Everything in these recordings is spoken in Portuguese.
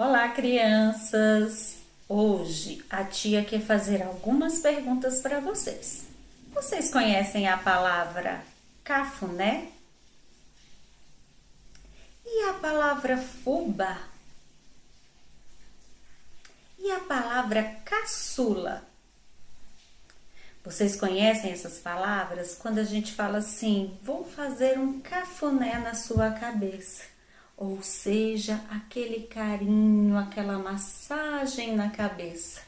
Olá, crianças! Hoje a tia quer fazer algumas perguntas para vocês. Vocês conhecem a palavra cafuné? E a palavra fubá? E a palavra caçula? Vocês conhecem essas palavras quando a gente fala assim, vou fazer um cafuné na sua cabeça? Ou seja, aquele carinho, aquela massagem na cabeça.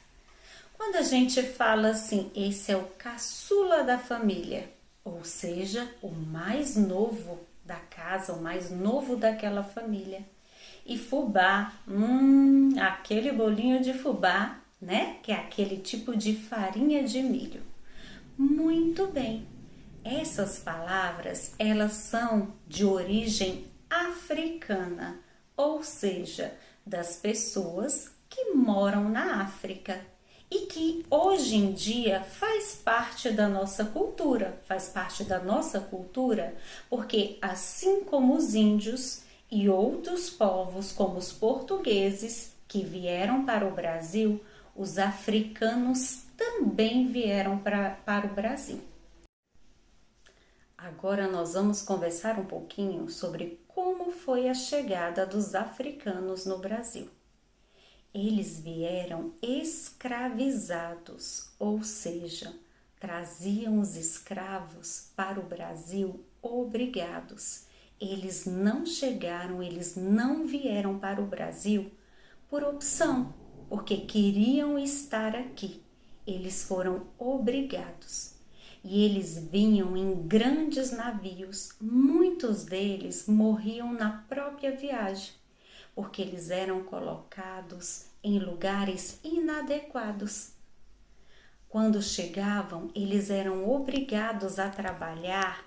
Quando a gente fala assim, esse é o caçula da família, ou seja, o mais novo da casa, o mais novo daquela família. E fubá, aquele bolinho de fubá, né? Que é aquele tipo de farinha de milho. Muito bem. Essas palavras, elas são de origem africana, ou seja, das pessoas que moram na África e que hoje em dia faz parte da nossa cultura, porque assim como os índios e outros povos como os portugueses que vieram para o Brasil, os africanos também vieram para o Brasil. Agora nós vamos conversar um pouquinho sobre como foi a chegada dos africanos no Brasil. Eles vieram escravizados, ou seja, traziam os escravos para o Brasil obrigados. Eles não chegaram, eles não vieram para o Brasil por opção, porque queriam estar aqui. Eles foram obrigados. E eles vinham em grandes navios, muitos deles morriam na própria viagem, porque eles eram colocados em lugares inadequados. Quando chegavam, eles eram obrigados a trabalhar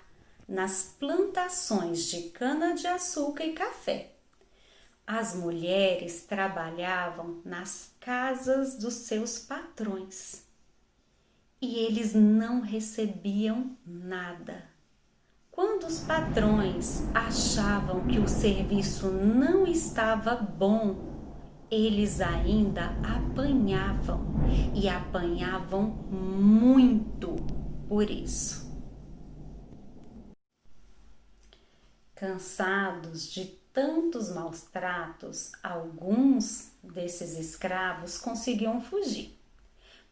nas plantações de cana-de-açúcar e café. As mulheres trabalhavam nas casas dos seus patrões. E eles não recebiam nada. Quando os patrões achavam que o serviço não estava bom, eles ainda apanhavam e apanhavam muito por isso. Cansados de tantos maus tratos, alguns desses escravos conseguiam fugir.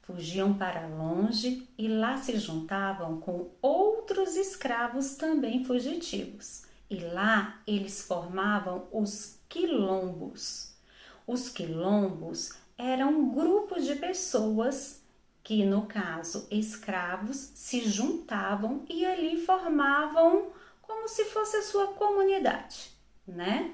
Fugiam para longe e lá se juntavam com outros escravos também fugitivos. E lá eles formavam os quilombos. Os quilombos eram um grupo de pessoas que, no caso, escravos, se juntavam e ali formavam como se fosse a sua comunidade, né?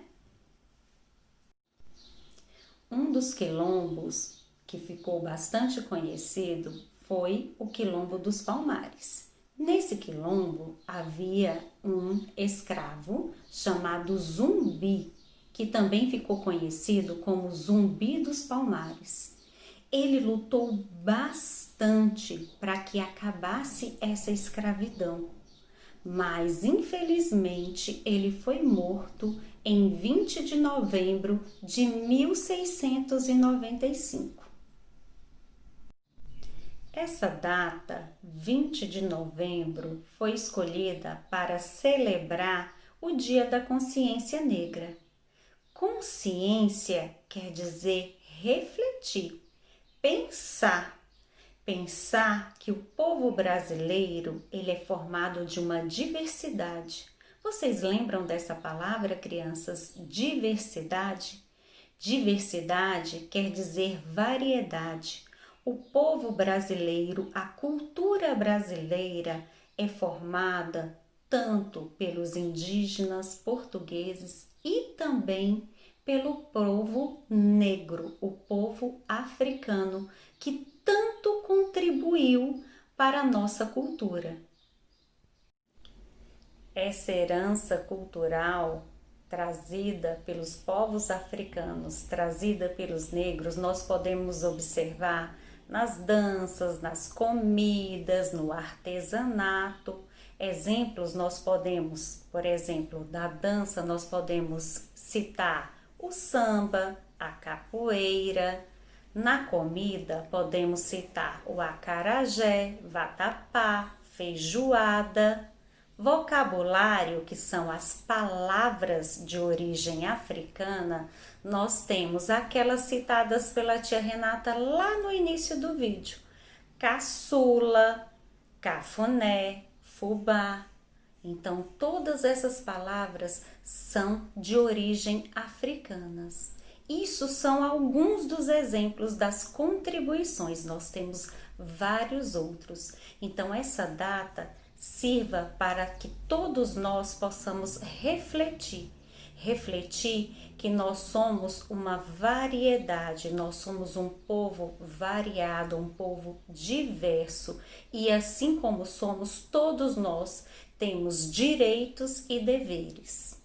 Um dos quilombos que ficou bastante conhecido foi o Quilombo dos Palmares. Nesse quilombo havia um escravo chamado Zumbi, que também ficou conhecido como Zumbi dos Palmares. Ele lutou bastante para que acabasse essa escravidão, mas infelizmente ele foi morto em 20 de novembro de 1695. Essa data, 20 de novembro, foi escolhida para celebrar o Dia da Consciência Negra. Consciência quer dizer refletir, pensar. Pensar que o povo brasileiro ele é formado de uma diversidade. Vocês lembram dessa palavra, crianças? Diversidade? Diversidade quer dizer variedade. O povo brasileiro, a cultura brasileira é formada tanto pelos indígenas portugueses e também pelo povo negro, o povo africano, que tanto contribuiu para a nossa cultura. Essa herança cultural trazida pelos povos africanos, trazida pelos negros, nós podemos observar nas danças, nas comidas, no artesanato. Exemplos nós podemos, por exemplo, da dança nós podemos citar o samba, a capoeira. Na comida, podemos citar o acarajé, vatapá, feijoada. Vocabulário, que são as palavras de origem africana, nós temos aquelas citadas pela tia Renata lá no início do vídeo. Caçula, cafuné, fubá. Então, todas essas palavras são de origem africanas. Isso são alguns dos exemplos das contribuições, nós temos vários outros. Então, essa data sirva para que todos nós possamos refletir que nós somos uma variedade, nós somos um povo variado, um povo diverso, e assim como somos, todos nós temos direitos e deveres.